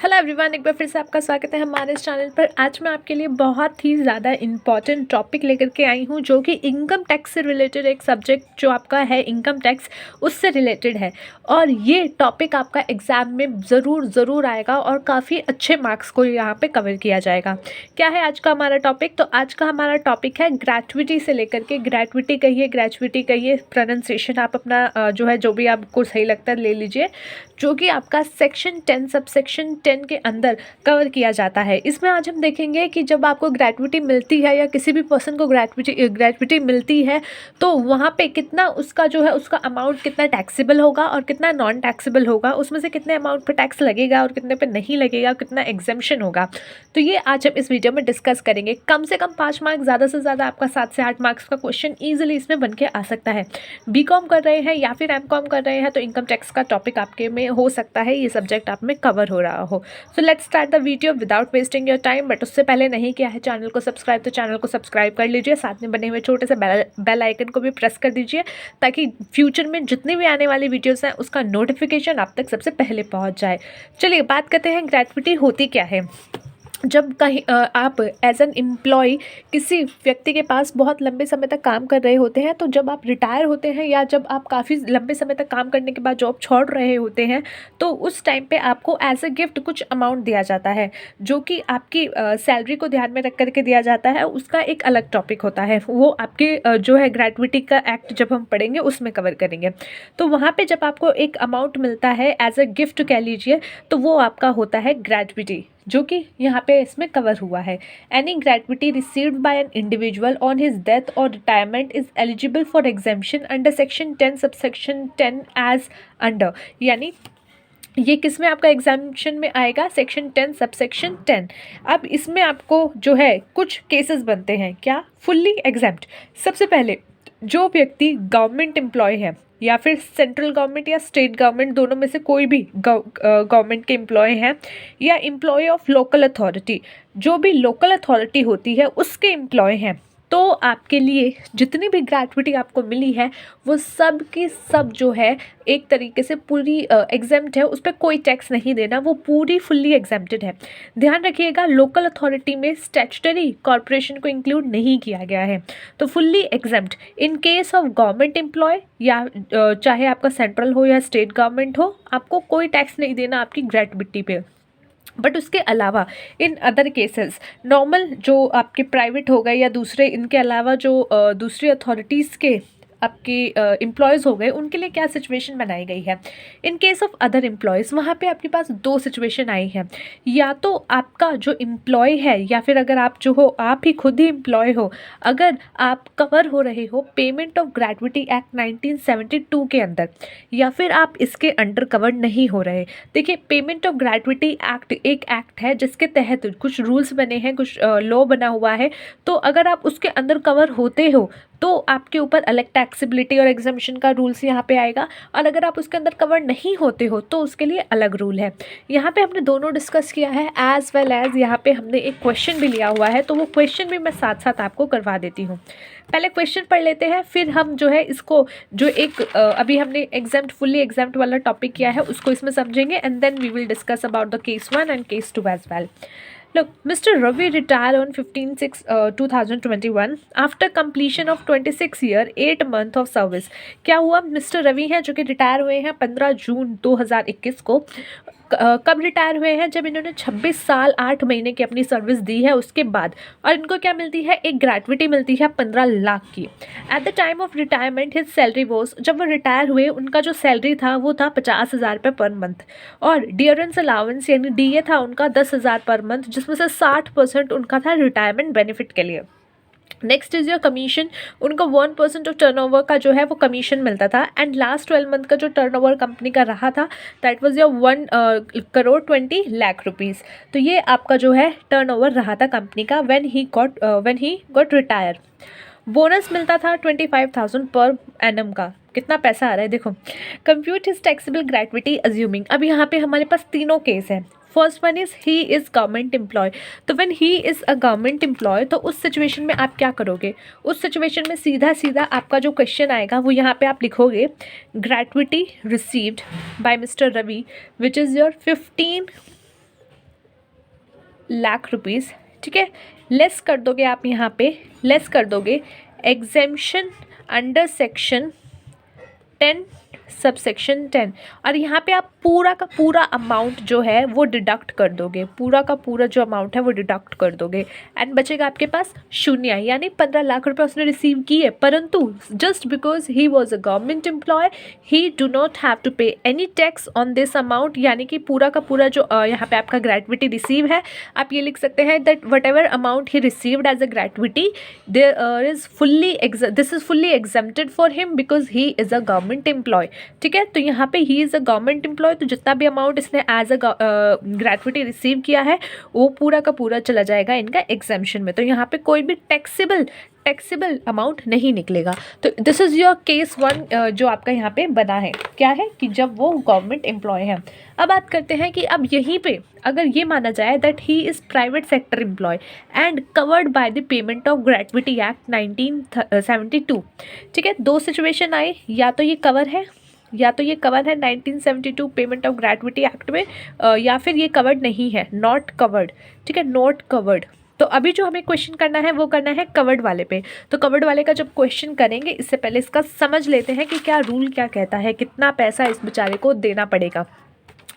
Hello everyone, एक बार फिर से आपका स्वागत है हमारे इस चैनल पर। आज मैं आपके लिए बहुत ही ज़्यादा इम्पॉर्टेंट टॉपिक लेकर के आई हूँ, जो कि इनकम टैक्स से रिलेटेड एक सब्जेक्ट जो आपका है इनकम टैक्स, उससे रिलेटेड है। और ये टॉपिक आपका एग्ज़ाम में ज़रूर आएगा और काफ़ी अच्छे मार्क्स को यहाँ पे कवर किया जाएगा। क्या है आज का हमारा टॉपिक? तो आज का हमारा टॉपिक है ग्रेच्युटी से लेकर के, ग्रेच्युटी कहिए, प्रोनाउंसिएशन आप अपना जो भी आपको सही लगता है ले लीजिए, जो कि आपका सेक्शन 10 सबसेक्शन 10 के अंदर कवर किया जाता है। इसमें आज हम देखेंगे कि जब आपको ग्रेच्युटी मिलती है या किसी भी पर्सन को ग्रेच्युटी मिलती है, तो वहाँ पे कितना उसका जो है उसका अमाउंट कितना टैक्सेबल होगा और कितना नॉन टैक्सेबल होगा, उसमें से कितने अमाउंट पे टैक्स लगेगा और कितने पे नहीं लगेगा, कितना एग्जेम्पशन होगा। तो ये आज हम इस वीडियो में डिस्कस करेंगे। कम से कम 5 मार्क्स, ज़्यादा से ज़्यादा आपका 7 से 8 मार्क्स का क्वेश्चन ईजिली इसमें बन के आ सकता है। बीकॉम कर रहे हैं या फिर एमकॉम कर रहे हैं तो इनकम टैक्स का टॉपिक आपके में हो सकता है ये सब्जेक्ट आप में कवर हो रहा हो। So let's start the video without wasting your time. But उससे पहले नहीं किया है चैनल को सब्सक्राइब तो चैनल को सब्सक्राइब कर लीजिए, साथ में बने हुए छोटे से बेल आइकन को भी प्रेस कर दीजिए, ताकि फ्यूचर में जितनी भी आने वाली वीडियोस हैं उसका नोटिफिकेशन आप तक सबसे पहले पहुंच जाए। चलिए बात करते हैं ग्रेच्युटी होती क्या है। जब कहीं आप एज एन एम्प्लॉय किसी व्यक्ति के पास बहुत लंबे समय तक काम कर रहे होते हैं, तो जब आप रिटायर होते हैं या जब आप काफ़ी लंबे समय तक काम करने के बाद जॉब छोड़ रहे होते हैं, तो उस टाइम पे आपको एज ए गिफ्ट कुछ अमाउंट दिया जाता है, जो कि आपकी सैलरी को ध्यान में रख करके दिया जाता है। उसका एक अलग टॉपिक होता है, वो आपके जो है ग्रेच्युटी का एक्ट जब हम पढ़ेंगे उसमें कवर करेंगे। तो वहाँ पर जब आपको एक अमाउंट मिलता है एज ए गिफ्ट कह लीजिए, तो वो आपका होता है ग्रेच्युटी, जो कि यहाँ पे इसमें कवर हुआ है। Any gratuity received by an individual on his death और retirement is eligible for exemption under section 10 subsection 10 as under, यानी ये किस में आपका एग्जामिनेशन में आएगा? Section 10 subsection 10। अब इसमें आपको जो है कुछ केसेस बनते हैं। क्या? Fully exempt. सबसे पहले जो व्यक्ति गवर्नमेंट एम्प्लॉय है या फिर सेंट्रल गवर्नमेंट या स्टेट गवर्नमेंट, दोनों में से कोई भी गवर्नमेंट के एम्प्लॉय हैं, या एम्प्लॉय ऑफ लोकल अथॉरिटी, जो भी लोकल अथॉरिटी होती है उसके एम्प्लॉय हैं, तो आपके लिए जितनी भी ग्रेच्युटी आपको मिली है वो सब की सब जो है एक तरीके से पूरी एग्जेम्प्ट है, उस पर कोई टैक्स नहीं देना, वो पूरी फुल्ली एग्जेम्प्टेड है। ध्यान रखिएगा, लोकल अथॉरिटी में स्टैट्यूटरी कॉर्पोरेशन को इंक्लूड नहीं किया गया है, तो fully exempt. In case of government employ या चाहे आपका सेंट्रल हो या स्टेट गवर्नमेंट हो, आपको कोई टैक्स नहीं देना आपकी ग्रेच्युटी पे। बट उसके अलावा इन अदर केसेस, नॉर्मल जो आपके प्राइवेट हो गए या दूसरे, इनके अलावा जो दूसरी अथॉरिटीज़ के आपके एम्प्लॉयज़ हो गए, उनके लिए क्या सिचुएशन बनाई गई है? इन केस ऑफ अदर एम्प्लॉयज़, वहाँ पे आपके पास 2 सिचुएशन आई है। या तो आपका जो एम्प्लॉय है या फिर अगर आप जो हो आप ही खुद ही एम्प्लॉय हो, अगर आप कवर हो रहे हो पेमेंट ऑफ ग्रेच्युटी एक्ट 1972 के अंदर, या फिर आप इसके अंडर कवर नहीं हो रहे। देखिए, पेमेंट ऑफ ग्रेच्युटी एक्ट एक एक्ट है जिसके तहत कुछ रूल्स बने हैं, कुछ लॉ बना हुआ है। तो अगर आप उसके अंदर कवर होते हो तो आपके ऊपर अलग टैक्सेबिलिटी और एग्जम्पशन का रूल्स यहाँ पे आएगा, और अगर आप उसके अंदर कवर नहीं होते हो तो उसके लिए अलग रूल है। यहाँ पे हमने दोनों डिस्कस किया है, एज वेल एज यहाँ पे हमने एक क्वेश्चन भी लिया हुआ है, तो वो क्वेश्चन भी मैं साथ साथ आपको करवा देती हूँ। पहले क्वेश्चन पढ़ लेते हैं, फिर हम जो है इसको जो एक अभी हमने एग्जाम्प्ट फुल्ली एग्जाम्प्ट वाला टॉपिक किया है उसको इसमें समझेंगे, and then we will discuss about the case 1 and case 2 as well. Look, Mr. Ravi retired on 15/6/2021 after completion of 26 year 8 month of service। क्या हुआ? मिस्टर रवि हैं जो कि रिटायर हुए हैं 15 जून 2021 को। कब रिटायर हुए हैं? जब इन्होंने 26 साल 8 महीने की अपनी सर्विस दी है उसके बाद। और इनको क्या मिलती है? एक ग्रेच्युटी मिलती है 15 लाख की। At the time of retirement his salary was, जब वो रिटायर हुए उनका जो सैलरी था वो था 50,000 रुपये पर मंथ, और डियरेंस अलाउंस यानी डीए था उनका 10,000 पर मंथ, जिसमें से 60% उनका था रिटायरमेंट बेनिफिट के लिए। नेक्स्ट इज योर कमीशन, उनको 1% ऑफ टर्नओवर का जो है वो कमीशन मिलता था, एंड लास्ट 12 मंथ का जो टर्नओवर कंपनी का रहा था दैट वाज योर 1,20,00,000 रुपीज़। तो ये आपका जो है टर्नओवर रहा था कंपनी का when he got retire. Bonus मिलता था 25,000 पर एनम का। कितना पैसा आ रहा है देखो। Compute his taxable gratuity assuming, अब यहाँ पे हमारे पास तीनों केस हैं। First one is he is government employ, तो when he is a government employ तो उस सिचुएशन में आप क्या करोगे? उस सिचुएशन में सीधा सीधा आपका जो क्वेश्चन आएगा वो यहाँ पे आप लिखोगे gratuity received by Mister Ravi which is your 15 lakh rupees, ठीक है, लेस कर दोगे आप यहाँ पे, लेस कर दोगे एग्जेम्पशन अंडर सेक्शन 10 सबसेक्शन 10, और यहाँ पे आप पूरा का पूरा अमाउंट जो है वो डिडक्ट कर दोगे, पूरा का पूरा जो अमाउंट है वो डिडक्ट कर दोगे, एंड बचेगा आपके पास शून्य, यानी 15 लाख रुपए उसने रिसीव किए, परंतु just because he was a government employ he do not have to pay any tax on this amount, यानी कि पूरा का पूरा जो यहाँ पे आपका ग्रेट्युटी रिसीव है, आप ये लिख सकते हैं that whatever amount he received as a gratuity there is fully this is fully exempted for him because he is a government employee, ठीक है। तो यहाँ पे he is a government employ, तो जितना भी अमाउंट इसने एज अ ग्रेट्युटी रिसीव किया है वो पूरा का पूरा चला जाएगा इनका एग्जेम्पशन में, तो यहाँ पे कोई भी टैक्सेबल अमाउंट नहीं निकलेगा। तो दिस इज़ योर केस 1 जो आपका यहाँ पे बना है, क्या है कि जब वो गवर्नमेंट एम्प्लॉय है। अब बात करते हैं कि अब यहीं पे अगर ये माना जाए that he is private sector employee and covered by the payment of gratuity act 1972, ठीक है, दो सिचुएशन आए, या तो ये कवर है 1972 पेमेंट ऑफ ग्रेट्युटी एक्ट में, या फिर ये कवर्ड नहीं है, नॉट कवर्ड, ठीक है, नॉट कवर्ड। तो अभी जो हमें क्वेश्चन करना है वो करना है कवर्ड वाले पे। तो कवर्ड वाले का जब क्वेश्चन करेंगे इससे पहले इसका समझ लेते हैं कि क्या रूल क्या कहता है, कितना पैसा इस बेचारे को देना पड़ेगा।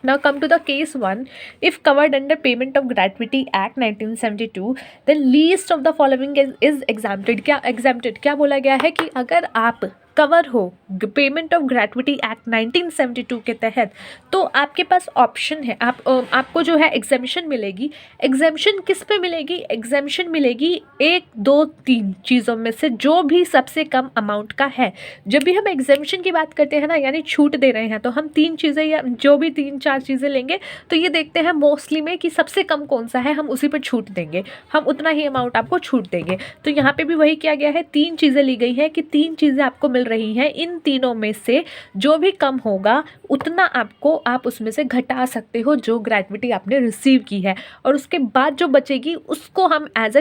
Now come to the case 1. If covered under Payment of Gratuity Act 1972, then least of the following is exempted. क्या exempted क्या बोला गया है कि अगर आप कवर हो पेमेंट ऑफ ग्रेट्युटी एक्ट 1972 के तहत, तो आपके पास ऑप्शन है, आपको जो है एग्जेम्पशन मिलेगी। एग्जेम्पशन किस पे मिलेगी? एग्जेम्पशन मिलेगी 1, 2, 3 चीज़ों में से जो भी सबसे कम अमाउंट का है। जब भी हम एग्जेम्पशन की बात करते हैं ना, यानी छूट दे रहे हैं, तो हम 3 चीज़ें या जो भी 3-4 चीज़ें लेंगे, तो ये देखते हैं मोस्टली में कि सबसे कम कौन सा है, हम उसी पर छूट देंगे, हम उतना ही अमाउंट आपको छूट देंगे। तो यहाँ पे भी वही किया गया है, 3 चीज़ें ली गई हैं कि 3 चीज़ें आपको मिल रही हैं, इन तीनों में से जो भी कम होगा उतना आप उसमें से घटा सकते हो जो ग्रेट्युटी आपने रिसीव की है, और उसके बाद जो बचेगी उसको हम एज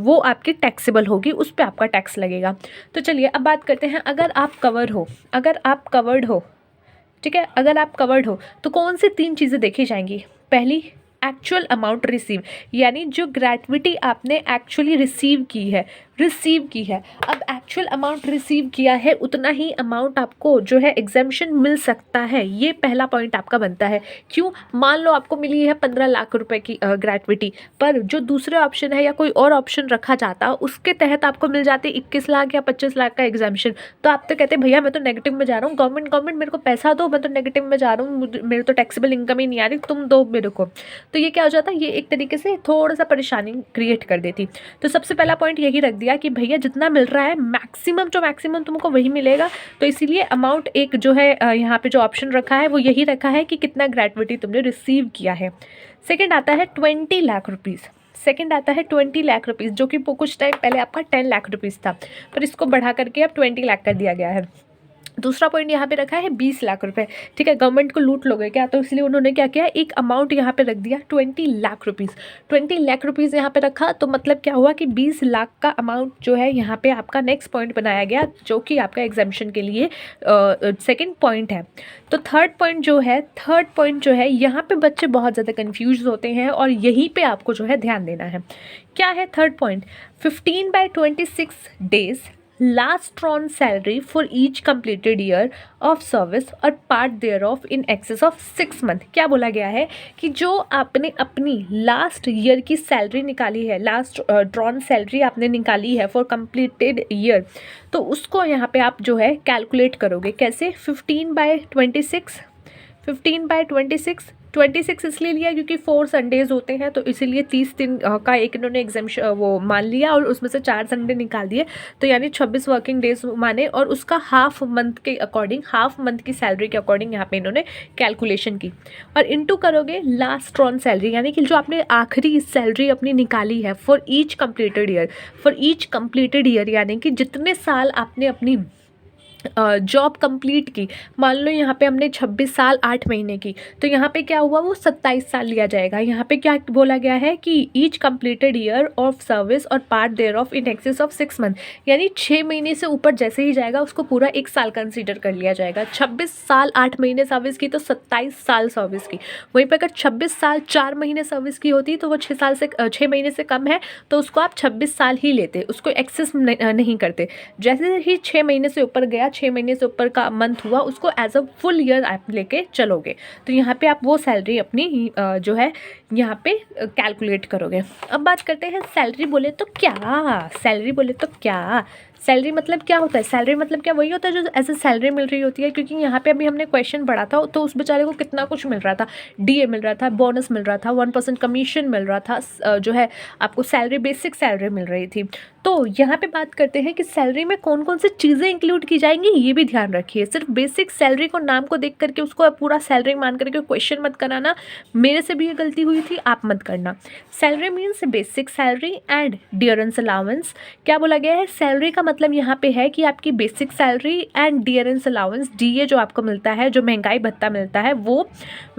वो आपकी टैक्सेबल होगी, उस पर आपका टैक्स लगेगा। तो चलिए अब बात करते हैं, अगर आप कवर्ड हो, ठीक है, अगर आप कवर्ड हो तो कौन सी 3 चीज़ें देखी जाएंगी? पहली, एक्चुअल अमाउंट रिसीव, यानी जो ग्रेट्युटी आपने एक्चुअली रिसीव की है। अब एक्चुअल अमाउंट रिसीव किया है उतना ही अमाउंट आपको जो है एग्जेम्पशन मिल सकता है, ये पहला पॉइंट आपका बनता है। क्यों? मान लो आपको मिली है 15 लाख रुपए की ग्रेट्युटी, पर जो दूसरे ऑप्शन है या कोई और ऑप्शन रखा जाता उसके तहत आपको मिल जाते 21 लाख या 25 लाख का एग्जेम्पशन, तो आप तो कहते भैया मैं तो नेगेटिव में जा रहा हूँ, गवर्नमेंट मेरे को पैसा दो, मैं तो नेगेटिव में जा रहा हूँ, मेरे तो टैक्सेबल इनकम ही नहीं आ रही, तुम दो मेरे को। तो ये क्या हो जाता है, ये एक तरीके से थोड़ा सा परेशानी क्रिएट कर देती। तो सबसे पहला पॉइंट यही रख दिया कि भैया जितना मिल रहा है मैक्सिमम तुमको वही मिलेगा, तो इसीलिए अमाउंट एक जो है यहाँ पे जो ऑप्शन रखा है वो यही रखा है कि कितना ग्रेट्युटी तुमने रिसीव किया है। सेकंड आता है 20 लाख रुपीज़, जो कि कुछ टाइम पहले आपका 10 लाख रुपीज़ था, पर इसको बढ़ा करके अब 20 लाख कर दिया गया है। दूसरा पॉइंट यहाँ पे रखा है 20 लाख रुपए, ठीक है, गवर्नमेंट को लूट लोगे क्या, तो इसलिए उन्होंने क्या किया, एक अमाउंट यहाँ पे रख दिया 20 लाख रुपीज़ यहाँ पे रखा। तो मतलब क्या हुआ कि 20 लाख का अमाउंट जो है यहाँ पे आपका नेक्स्ट पॉइंट बनाया गया, जो कि आपका एग्जेम्पशन के लिए सेकंड पॉइंट है। तो थर्ड पॉइंट जो है यहाँ पे बच्चे बहुत ज़्यादा कन्फ्यूज होते हैं, और यहीं पर आपको जो है ध्यान देना है। क्या है third point? 15/26 days last drawn salary for each completed year of service or part thereof in excess of 6 month। क्या बोला गया है कि जो आपने अपनी लास्ट ईयर की सैलरी निकाली है, लास्ट ड्रॉन सैलरी आपने निकाली है फॉर कंप्लीटेड ईयर, तो उसको यहाँ पे आप जो है कैलकुलेट करोगे। कैसे? 15/26 26 इसलिए लिया क्योंकि 4 संडेज़ होते हैं, तो इसीलिए 30 दिन का एक इन्होंने एग्जाम्शन वो मान लिया, और उसमें से 4 संडे निकाल दिए, तो यानी 26 वर्किंग डेज माने, और उसका हाफ मंथ के अकॉर्डिंग, हाफ मंथ की सैलरी के अकॉर्डिंग यहाँ पे इन्होंने कैलकुलेशन की, और इनटू करोगे लास्ट ड्रॉन सैलरी, यानी कि जो आपने आखिरी सैलरी अपनी निकाली है फॉर ईच कंप्लीटेड ईयर, यानी कि जितने साल आपने अपनी जॉब कंप्लीट की, मान लो यहाँ पे हमने 26 साल 8 महीने की, तो यहाँ पे क्या हुआ, वो 27 साल लिया जाएगा। यहाँ पे क्या बोला गया है कि each completed year of service और part thereof in excess of 6 month, यानी 6 महीने से ऊपर जैसे ही जाएगा उसको पूरा 1 साल कंसीडर कर लिया जाएगा। 26 साल 8 महीने सर्विस की तो 27 साल सर्विस की। वहीं पर अगर 26 साल 4 महीने सर्विस की होती तो वो 6 महीने से कम है तो उसको आप 26 साल ही लेते, उसको एक्सेस नहीं करते। जैसे ही 6 महीने से ऊपर गया, 6 महीने से ऊपर का मंथ हुआ, उसको एज अ फुल ईयर आप लेके चलोगे। तो यहाँ पे आप वो सैलरी अपनी जो है यहाँ पे कैलकुलेट करोगे। अब बात करते हैं सैलरी बोले तो क्या, सैलरी बोले तो क्या, सैलरी मतलब क्या होता है, सैलरी मतलब क्या वही होता है जो ऐसे सैलरी मिल रही होती है। क्योंकि यहाँ पे अभी हमने क्वेश्चन पढ़ा था तो उस बेचारे को कितना कुछ मिल रहा था, डीए मिल रहा था, बोनस मिल रहा था, 1% कमीशन मिल रहा था, जो है आपको सैलरी, बेसिक सैलरी मिल रही थी। तो यहाँ पे बात करते हैं कि सैलरी में कौन कौन सी चीज़ें इंक्लूड की जाएंगी, ये भी ध्यान रखिए। सिर्फ बेसिक सैलरी को नाम को देख करके उसको पूरा सैलरी मान करके क्वेश्चन मत कराना, मेरे से भी ये गलती हुई थी, आप मत करना। Salary means basic salary and dearness allowance. क्या बोला गया है, सैलरी का मतलब यहाँ पे है कि आपकी basic salary and dearness allowance, DA जो आपको मिलता है, जो महंगाई भत्ता मिलता है, वो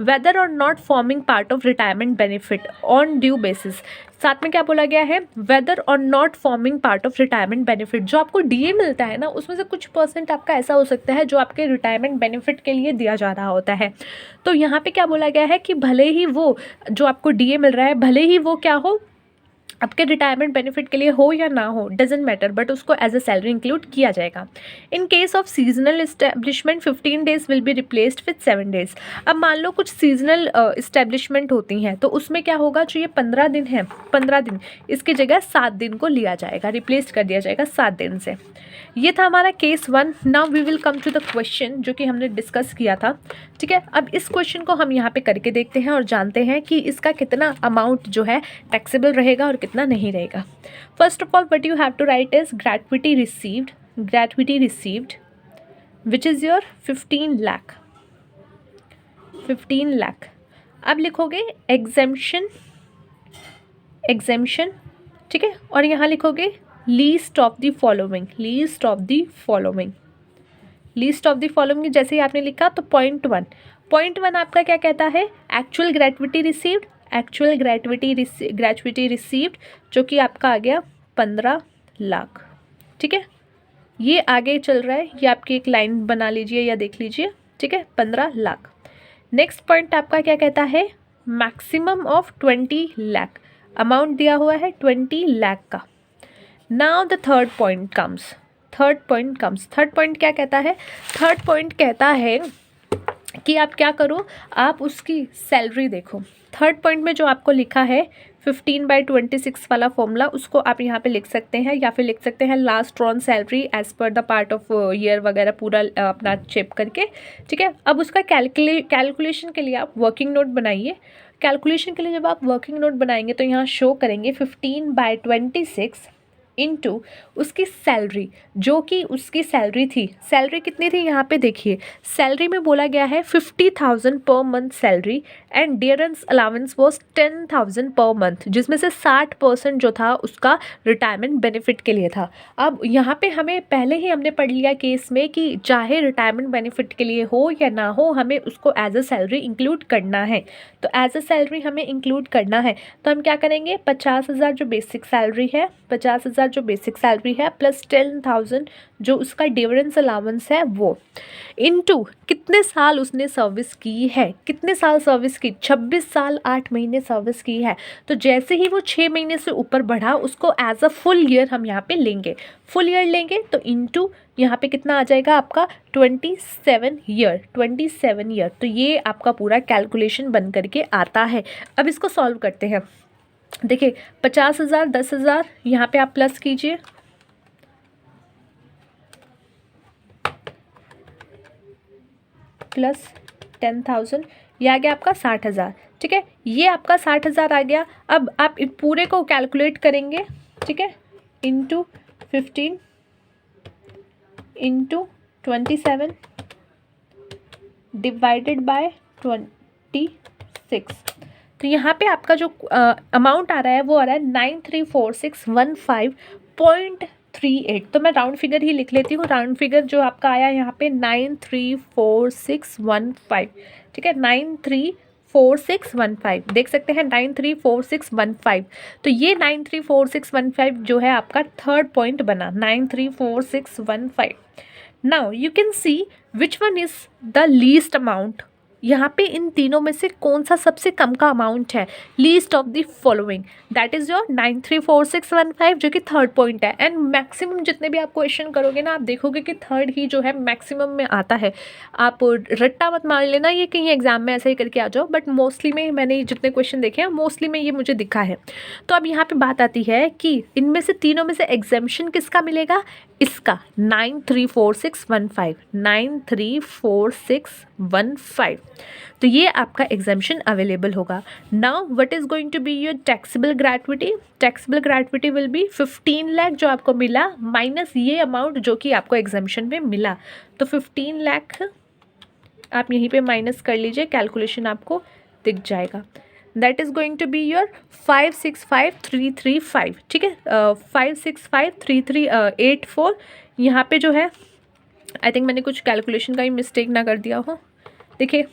वेदर और not forming part of retirement benefit on due basis. साथ में क्या बोला गया है, वेदर और not forming part of retirement benefit. जो आपको डीए मिलता है ना, उसमें से कुछ परसेंट आपका ऐसा हो सकता है जो आपके रिटायरमेंट बेनिफिट के लिए दिया जा रहा होता है। तो यहाँ पे क्या बोला गया है कि भले ही वो जो आपको डीए मिल रहा है, भले ही वो क्या हो, आपके रिटायरमेंट बेनिफिट के लिए हो या ना हो, डजेंट मैटर, बट उसको एज अ सैलरी इंक्लूड किया जाएगा। इन case of seasonal establishment 15 days will be replaced with 7 days. अब मान लो कुछ सीजनल इस्टेब्लिशमेंट होती हैं तो उसमें क्या होगा, जो ये 15 दिन है, 15 दिन इसकी जगह 7 दिन को लिया जाएगा, रिप्लेस कर दिया जाएगा 7 दिन से। ये था हमारा case 1। Now we will come to the question जो कि हमने डिस्कस किया था। ठीक है, अब इस क्वेश्चन को हम यहाँ पे करके देखते हैं और जानते हैं कि इसका कितना अमाउंट जो है टैक्सेबल रहेगा और कितना नहीं रहेगा। First of all what you have to write is gratuity received which is your 15 lakh, 15 lakh. अब लिखोगे एग्जेम्पशन, ठीक है, और यहाँ लिखोगे least of the following, least of the following. जैसे ही आपने लिखा तो पॉइंट वन आपका क्या कहता है, एक्चुअल ग्रेट्युटी रिसीव्ड जो कि आपका आ गया 15 लाख। ठीक है, ये आगे चल रहा है, ये आपकी एक लाइन बना लीजिए या देख लीजिए। ठीक है, 15 लाख। नेक्स्ट पॉइंट आपका क्या कहता है, मैक्सिमम ऑफ 20 लाख, अमाउंट दिया हुआ है 20 लाख का। Now the third point comes. Third point क्या कहता है, थर्ड पॉइंट कहता है कि आप क्या करो, आप उसकी सैलरी देखो। थर्ड पॉइंट में जो आपको लिखा है 15/26 वाला फॉर्मूला, उसको आप यहाँ पे लिख सकते हैं या फिर लिख सकते हैं last drawn salary as per the part of year वगैरह पूरा अपना चेप करके। ठीक है, अब उसका कैलकुलेशन के लिए आप वर्किंग नोट बनाइए। कैलकुलेशन के लिए जब आप वर्किंग नोट बनाएंगे तो यहाँ शो करेंगे 15/26 इनटू उसकी सैलरी, जो कि उसकी सैलरी थी। सैलरी कितनी थी यहाँ पे देखिए, सैलरी में बोला गया है 50,000 per month salary and dearness allowance was 10,000 per month, जिसमें से 60% जो था उसका रिटायरमेंट बेनिफिट के लिए था। अब यहाँ पे हमें पहले ही हमने पढ़ लिया केस में कि चाहे रिटायरमेंट बेनिफिट के लिए हो या ना हो, हमें उसको एज अ सैलरी इंक्लूड करना है। तो एज अ सैलरी हमें इंक्लूड करना है तो हम क्या करेंगे, 50,000 जो बेसिक सैलरी है, 50,000 जो बेसिक सैलरी है प्लस 10,000 जो उसका डिफरेंस अलाउंस है वो, इनटू कितने साल उसने सर्विस की है, कितने साल सर्विस की, 26 साल 8 महीने सर्विस की है। तो जैसे ही वो 6 महीने से ऊपर बढ़ा उसको एज अ फुल ईयर हम यहाँ पे लेंगे, फुल ईयर लेंगे तो इनटू यहाँ पे कितना आ जाएगा आपका 27 ईयर। तो ये आपका पूरा कैलकुलेशन बन करके आता है। अब इसको सॉल्व करते हैं। देखिए 50,000 10,000 यहाँ पे आप प्लस कीजिए, प्लस 10,000, ये आ गया आपका 60,000। ठीक है, ये आपका 60,000 आ गया। अब आप इस पूरे को कैलकुलेट करेंगे। ठीक है, इंटू 15 इंटू 27 डिवाइडेड बाय 26। तो यहाँ पे आपका जो अमाउंट आ रहा है वो आ रहा है 934615 938, तो मैं राउंड फिगर ही लिख लेती हूँ। राउंड फिगर जो आपका आया यहाँ पे 934615, ठीक है, 934615 देख सकते हैं, 934615। तो ये 934615 जो है आपका थर्ड पॉइंट बना, 934615। Now you can see which one is the least amount. यहाँ पे इन तीनों में से कौन सा सबसे कम का अमाउंट है, least of the following, that is your 934615 जो कि थर्ड पॉइंट है। एंड मैक्सिमम जितने भी आप क्वेश्चन करोगे ना, आप देखोगे कि थर्ड ही जो है मैक्सिमम में आता है। आप रट्टा मत मार लेना ये कहीं एग्जाम में ऐसा ही करके आ जाओ, बट मोस्टली में मैंने जितने क्वेश्चन देखे हैं मोस्टली में ये मुझे दिखा है। तो अब यहाँ पे बात आती है कि इनमें से तीनों में से एग्जाम्शन किसका मिलेगा, इसका 934615, 934615। तो ये आपका एग्जाम्शन अवेलेबल होगा। Now what is going to be your taxable gratuity. Taxable gratuity will be 15 lakh जो आपको मिला माइनस ये अमाउंट जो कि आपको एग्जाम्शन में मिला। तो 15 लाख आप यहीं पे माइनस कर लीजिए, कैलकुलेशन आपको दिख जाएगा। That is going to be your 565335, ठीक है, 565384। यहाँ पे जो है आई थिंक मैंने कुछ कैलकुलेशन का ही मिस्टेक ना कर दिया हो। देखिए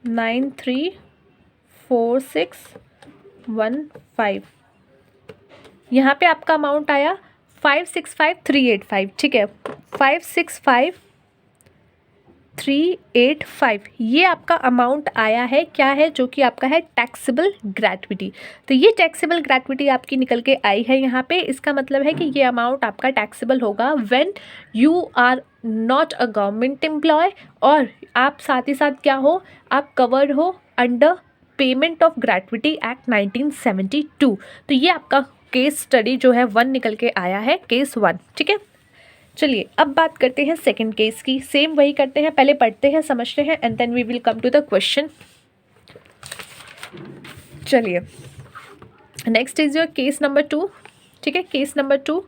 934615, यहाँ पे आपका अमाउंट आया 565385, ठीक है, 565385 ये आपका अमाउंट आया है। क्या है, जो कि आपका है टैक्सेबल ग्रेट्युटी। तो ये टैक्सेबल ग्रेट्युटी आपकी निकल के आई है यहाँ पे। इसका मतलब है कि ये अमाउंट आपका टैक्सेबल होगा when you are not a government employee, और आप साथ ही साथ क्या हो, आप कवर्ड हो under payment of gratuity act 1972। तो ये आपका केस स्टडी जो है 1 निकल के आया है, केस 1, ठीक है। चलिए अब बात करते हैं सेकंड केस की। सेम वही करते हैं, पहले पढ़ते हैं, समझते हैं, and then we will come to the question. चलिए next is your case number 2, ठीक है। Case number 2,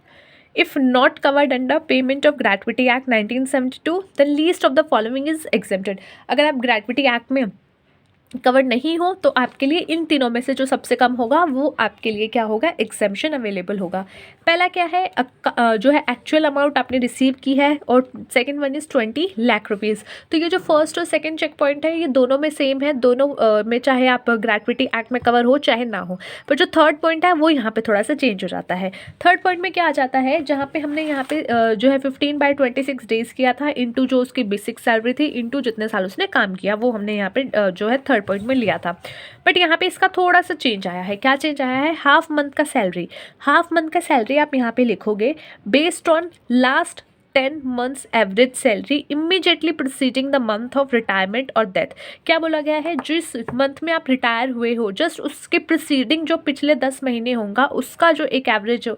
if not covered under payment of gratuity act 1972 the least of the following is exempted. अगर आप ग्रेट्युटी एक्ट में cover नहीं हो तो आपके लिए इन तीनों में से जो सबसे कम होगा वो आपके लिए क्या होगा, एग्जेम्पशन अवेलेबल होगा। पहला क्या है, जो है एक्चुअल अमाउंट आपने रिसीव की है, और second one is 20 lakh rupees. तो ये जो फर्स्ट और सेकंड चेक पॉइंट है ये दोनों में सेम है, दोनों में चाहे आप ग्रेट्युटी एक्ट में कवर हो चाहे ना हो। पर जो थर्ड पॉइंट है वो यहाँ पर थोड़ा सा चेंज हो जाता है। थर्ड पॉइंट में क्या आ जाता है, जहाँ पर हमने यहाँ पे जो है 15/26 डेज़ किया था, इंटू जो उसकी बेसिक सैलरी थी, इंटू जितने साल उसने काम किया, वो हमने यहाँ पे जो है थर्ड पॉइंट में लिया था। बट यहाँ पे इसका थोड़ा सा चेंज आया है। क्या चेंज आया है, हाफ मंथ का सैलरी। हाफ मंथ का सैलरी आप यहाँ पे लिखोगे based on last 10 months average salary immediately preceding the month of retirement और डेथ। क्या बोला गया है, जिस मंथ में आप रिटायर हुए हो जस्ट उसके प्रीसीडिंग जो पिछले 10 महीने होगा उसका जो एक एवरेज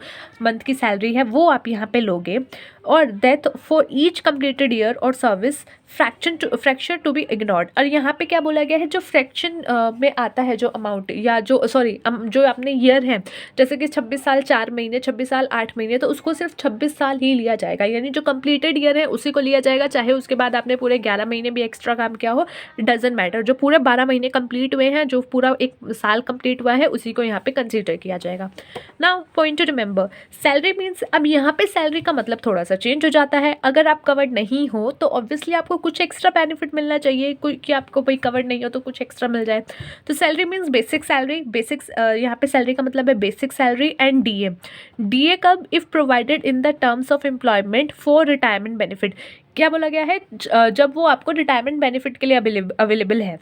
मंथ की सैलरी है वो आप यहाँ पे लोगे। और death for each completed year और service fraction to be ignored. और यहाँ पे क्या बोला गया है, जो फ्रैक्शन में आता है जो अमाउंट, या जो जो अपने ईयर हैं, जैसे कि 26 साल 4 महीने, 26 साल 8 महीने, तो उसको सिर्फ 26 साल ही लिया जाएगा, यानी जो कंप्लीटेड ईयर है उसी को लिया जाएगा, चाहे उसके बाद आपने पूरे 11 महीने भी एक्स्ट्रा काम किया हो, डजेंट मैटर। जो पूरे 12 महीने कंप्लीट हुए हैं, जो पूरा 1 साल कंप्लीट हुआ है, उसी को यहाँ पे कंसिडर किया जाएगा। Now point two remember, salary means, अब यहाँ पे सैलरी का मतलब थोड़ा सा चेंज हो जाता है। अगर आप कवर्ड नहीं हो तो ऑब्वियसली आपको कुछ एक्स्ट्रा बेनिफिट मिलना चाहिए, कोई कि आपको भाई कवर्ड नहीं हो तो कुछ एक्स्ट्रा मिल जाए। तो सैलरी मीन्स बेसिक सैलरी, यहाँ पे सैलरी का मतलब है बेसिक सैलरी एंड डीए कब, if provided in the terms of employment for retirement benefit. क्या बोला गया है, जब वो आपको रिटायरमेंट बेनिफिट के लिए अवेलेबल है।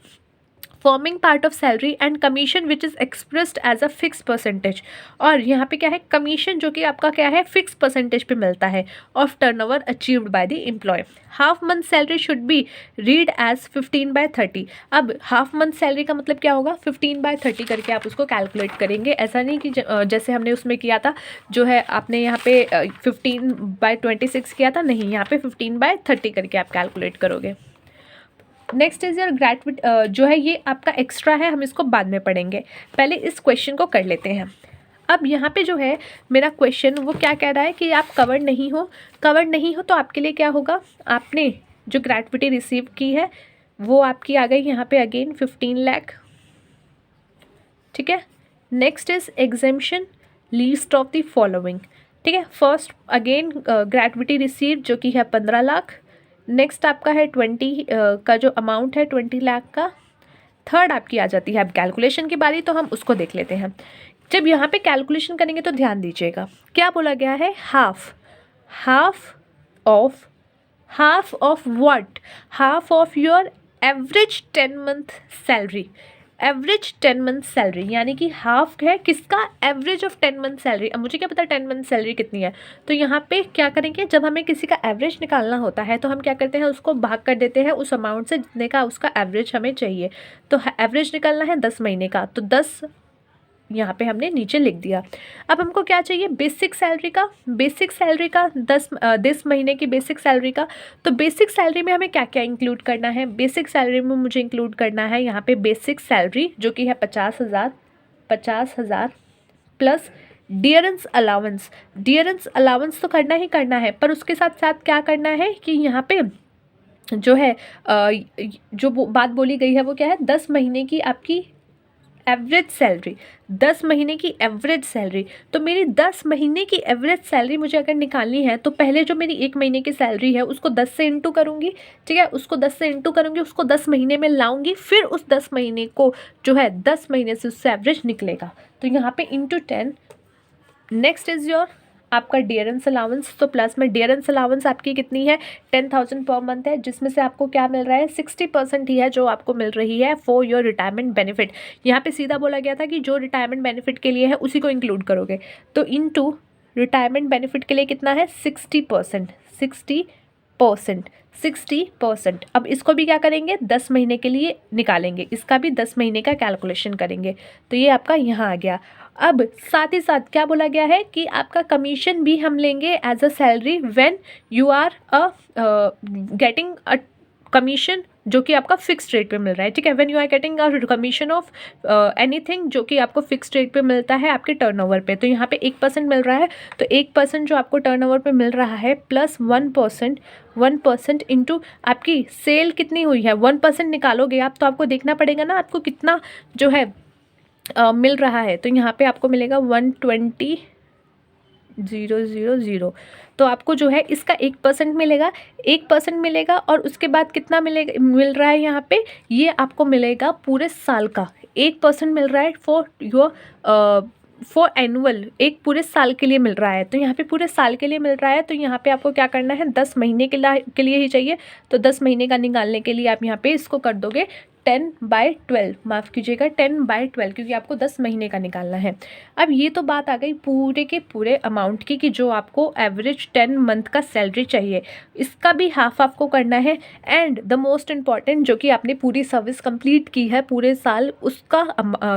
Forming part of salary and commission which is expressed as a fixed percentage. और यहाँ पे क्या है, कमीशन जो कि आपका क्या है, फिक्स परसेंटेज पे मिलता है of turnover achieved by the employee. Half month salary should be read as 15/30। अब हाफ मंथ सैलरी का मतलब क्या होगा, 15/30 करके आप उसको कैलकुलेट करेंगे। ऐसा नहीं कि जैसे हमने उसमें किया था, जो है आपने यहाँ पे 15/26 किया था, नहीं, यहाँ पे 15/30 करके आप कैलकुलेट करोगे। नेक्स्ट इज योर ग्रेट्युटी, जो है ये आपका एक्स्ट्रा है, हम इसको बाद में पढ़ेंगे, पहले इस क्वेश्चन को कर लेते हैं। अब यहाँ पे जो है मेरा क्वेश्चन वो क्या कह रहा है कि आप कवर्ड नहीं हो। कवर्ड नहीं हो तो आपके लिए क्या होगा, आपने जो ग्रेट्युटी रिसीव की है वो आपकी आ गई यहाँ पे अगेन 15 लाख, ठीक है। Next is exemption least of the following, ठीक है। फर्स्ट अगेन ग्रेट्युटी रिसीव जो कि है 15 लाख। नेक्स्ट आपका है 20 का जो अमाउंट है 20 लाख का। थर्ड आपकी आ जाती है अब कैलकुलेशन की बारी, तो हम उसको देख लेते हैं। जब यहाँ पे कैलकुलेशन करेंगे तो ध्यान दीजिएगा क्या बोला गया है, half of what, half of your average 10 month salary. Average 10 month salary यानी कि हाफ है किसका, एवरेज ऑफ 10 मंथ सैलरी। अब मुझे क्या पता 10 मंथ सैलरी कितनी है, तो यहाँ पे क्या करेंगे, जब हमें किसी का एवरेज निकालना होता है तो हम क्या करते हैं, उसको भाग कर देते हैं उस अमाउंट से जितने का उसका एवरेज हमें चाहिए। तो एवरेज निकालना है 10 महीने का, तो 10 यहाँ पे हमने नीचे लिख दिया। अब हमको क्या चाहिए, बेसिक सैलरी का 10 महीने की बेसिक सैलरी का। तो बेसिक सैलरी में हमें क्या क्या इंक्लूड करना है, बेसिक सैलरी में मुझे इंक्लूड करना है यहाँ पे बेसिक सैलरी जो कि है 50,000 प्लस डियरेंस अलाउंस तो करना ही करना है, पर उसके साथ साथ क्या करना है कि यहाँ पे जो है जो बात बोली गई है वो क्या है, 10 महीने की आपकी एवरेज सैलरी, 10 महीने की एवरेज सैलरी। तो मेरी 10 महीने की एवरेज सैलरी मुझे अगर निकालनी है तो पहले जो मेरी 1 महीने की सैलरी है उसको 10 से इंटू करूँगी, ठीक है, उसको 10 से इंटू करूँगी, उसको 10 महीने में लाऊंगी, फिर उस 10 महीने को जो है 10 महीने से उससे एवरेज निकलेगा, तो यहाँ पे इंटू 10। नेक्स्ट इज योर आपका डियरेंस अलाउंस। तो प्लस में डियरेंस अलाउंस आपकी कितनी है, 10,000 पर मंथ है, जिसमें से आपको क्या मिल रहा है, 60% ही है जो आपको मिल रही है फॉर योर रिटायरमेंट बेनिफिट। यहाँ पे सीधा बोला गया था कि जो रिटायरमेंट बेनिफिट के लिए है उसी को इंक्लूड करोगे, तो इनटू रिटायरमेंट बेनिफिट के लिए कितना है 60%। अब इसको भी क्या करेंगे, 10 महीने के लिए निकालेंगे, इसका भी 10 महीने का कैलकुलेशन करेंगे, तो ये आपका यहाँ आ गया। अब साथ ही साथ क्या बोला गया है कि आपका कमीशन भी हम लेंगे as a salary when you are getting a commission जो कि आपका फिक्स्ड रेट पे मिल रहा है, ठीक है। When you are getting a commission of anything जो कि आपको फिक्स्ड रेट पे मिलता है आपके टर्नओवर पे, तो यहाँ पे 1% मिल रहा है, तो 1% जो आपको टर्नओवर पे मिल रहा है प्लस 1% इंटू आपकी सेल कितनी हुई है, 1% निकालोगे आप तो आपको देखना पड़ेगा ना आपको कितना जो है मिल रहा है, तो यहाँ पे आपको मिलेगा 120,000। तो आपको जो है इसका 1% मिलेगा और उसके बाद कितना मिल रहा है यहाँ पे, ये आपको मिलेगा पूरे साल का 1% मिल रहा है फॉर एनुअल, एक पूरे साल के लिए मिल रहा है, तो यहाँ पे पूरे साल के लिए मिल रहा है, तो यहाँ पे आपको क्या करना है 10 महीने के लिए ही चाहिए, तो 10 महीने का निकालने के लिए आप यहाँ पे इसको कर दोगे 10/12, माफ़ कीजिएगा 10/12, क्योंकि आपको 10 महीने का निकालना है। अब ये तो बात आ गई पूरे के पूरे अमाउंट की कि जो आपको एवरेज 10 मंथ का सैलरी चाहिए, इसका भी हाफ आपको करना है। एंड द मोस्ट इम्पॉर्टेंट जो कि आपने पूरी सर्विस कंप्लीट की है पूरे साल, उसका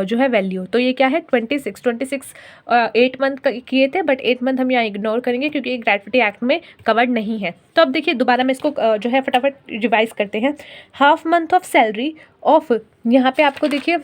जो है वैल्यू, तो ये क्या है 26 8 मंथ किए थे, बट 8 मंथ हम यहाँ इग्नोर करेंगे क्योंकि ये ग्रेट्युटी एक्ट में कवर्ड नहीं है। तो अब देखिए दोबारा मैं इसको जो है फटाफट रिवाइज करते हैं। Half month of salary of, यहाँ पे आपको देखिए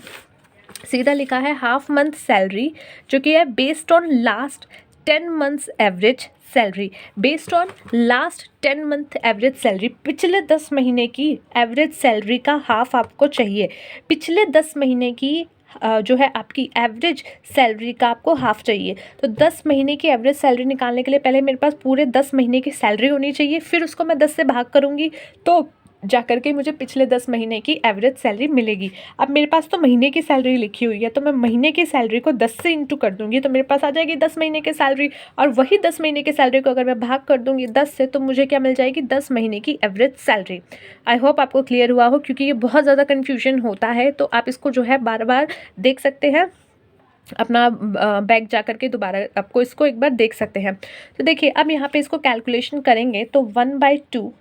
सीधा लिखा है हाफ मंथ सैलरी जो कि है based on last 10 months average salary, based on last 10 month average salary, पिछले 10 महीने की एवरेज सैलरी का हाफ आपको चाहिए, पिछले 10 महीने की जो है आपकी एवरेज सैलरी का आपको हाफ चाहिए। तो 10 महीने की एवरेज सैलरी निकालने के लिए पहले मेरे पास पूरे 10 महीने की सैलरी होनी चाहिए, फिर उसको मैं 10 से भाग करूँगी तो जा करके मुझे पिछले 10 महीने की एवरेज सैलरी मिलेगी। अब मेरे पास तो महीने की सैलरी लिखी हुई है, तो मैं महीने की सैलरी को 10 से इंटू कर दूंगी तो मेरे पास आ जाएगी 10 महीने की सैलरी, और वही 10 महीने की सैलरी को अगर मैं भाग कर दूंगी 10 से तो मुझे क्या मिल जाएगी 10 महीने की एवरेज सैलरी। आई होप आपको क्लियर हुआ हो, क्योंकि ये बहुत ज़्यादा कन्फ्यूजन होता है, तो आप इसको जो है बार बार देख सकते हैं, अपना बैग जा कर के दोबारा आपको इसको एक बार देख सकते हैं। तो देखिए अब यहाँ पे इसको कैलकुलेशन करेंगे तो 1/2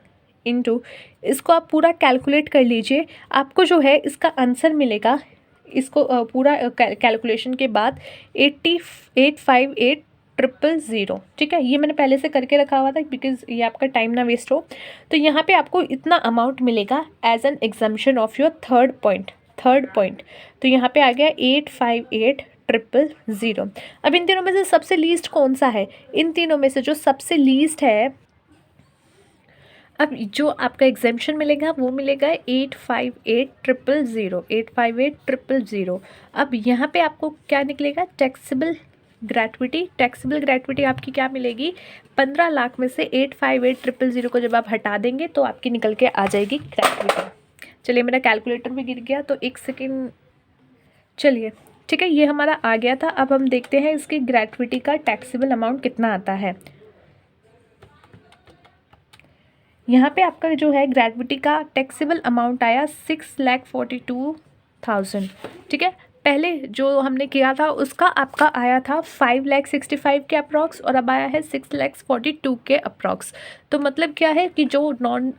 इंटू, इसको आप पूरा कैलकुलेट कर लीजिए, आपको जो है इसका आंसर मिलेगा, इसको पूरा कैलकुलेशन के बाद 88,58,000, ठीक है। ये मैंने पहले से करके रखा हुआ था बिकॉज ये आपका टाइम ना वेस्ट हो। तो यहाँ पे आपको इतना अमाउंट मिलेगा as an exemption of your third point. तो यहाँ पे आ गया 858,000। अब इन तीनों में से सबसे लीस्ट कौन सा है, इन तीनों में से जो सबसे लीस्ट है अब जो आपका एग्जेम्पशन मिलेगा वो मिलेगा 858,000, 858,000। अब यहाँ पे आपको क्या निकलेगा, टैक्सेबल ग्रेट्युटी। टैक्सेबल ग्रेट्युटी आपकी क्या मिलेगी, 15 लाख में से 858,000 को जब आप हटा देंगे तो आपकी निकल के आ जाएगी ग्रेट्युटी। चलिए मेरा कैलकुलेटर भी गिर गया तो एक सेकेंड, चलिए ठीक है, ये हमारा आ गया था। अब हम देखते हैं इसकी ग्रेट्युटी का टैक्सेबल अमाउंट कितना आता है। यहाँ पे आपका जो है ग्रेट्युटी का टैक्सेबल अमाउंट आया 6,42,000। ठीक है, पहले जो हमने किया था उसका आपका आया था 5,65,000 के अप्रॉक्स और अब आया है 6,42,000 के अप्रॉक्स। तो मतलब क्या है कि जो नॉन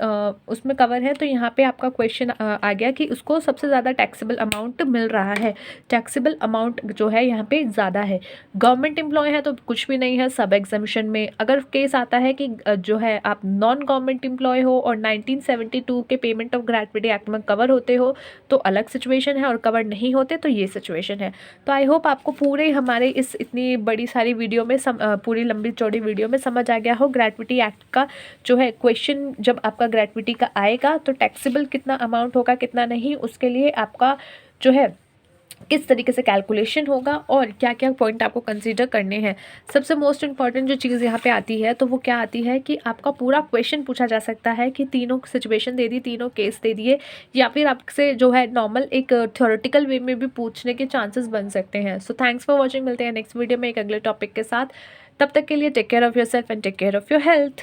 उसमें कवर है, तो यहाँ पे आपका क्वेश्चन आ गया कि उसको सबसे ज़्यादा टैक्सेबल अमाउंट मिल रहा है। टैक्सेबल अमाउंट जो है यहाँ पे ज़्यादा है। गवर्नमेंट एम्प्लॉय है तो कुछ भी नहीं है, सब एग्जामिशन में। अगर केस आता है कि जो है आप नॉन गवर्नमेंट एम्प्लॉय हो और 1972 के पेमेंट ऑफ ग्रेट्युटी एक्ट में कवर होते हो तो अलग सिचुएशन है, और कवर नहीं होते तो ये सिचुएशन है। तो आई होप आपको पूरे हमारे इस इतनी बड़ी सारी वीडियो में पूरी लंबी चौड़ी वीडियो में समझ आ गया हो ग्रेट्युटी एक्ट का जो है क्वेश्चन। जब आपका ग्रेट्युटी का आएगा तो टैक्सेबल कितना अमाउंट होगा कितना नहीं, उसके लिए आपका जो है किस तरीके से कैलकुलेशन होगा और क्या क्या पॉइंट आपको कंसीडर करने हैं। सबसे मोस्ट इंपॉर्टेंट जो चीज़ यहाँ पे आती है तो वो क्या आती है कि आपका पूरा क्वेश्चन पूछा जा सकता है कि तीनों सिचुएशन दे दी, तीनों केस दे दिए, या फिर आपसे जो है नॉर्मल एक थ्योरेटिकल वे में भी पूछने के चांसेस बन सकते हैं। सो थैंक्स फॉर वॉचिंग, मिलते हैं नेक्स्ट वीडियो में एक अगले टॉपिक के साथ। तब तक के लिए take care of yourself and take care of your health.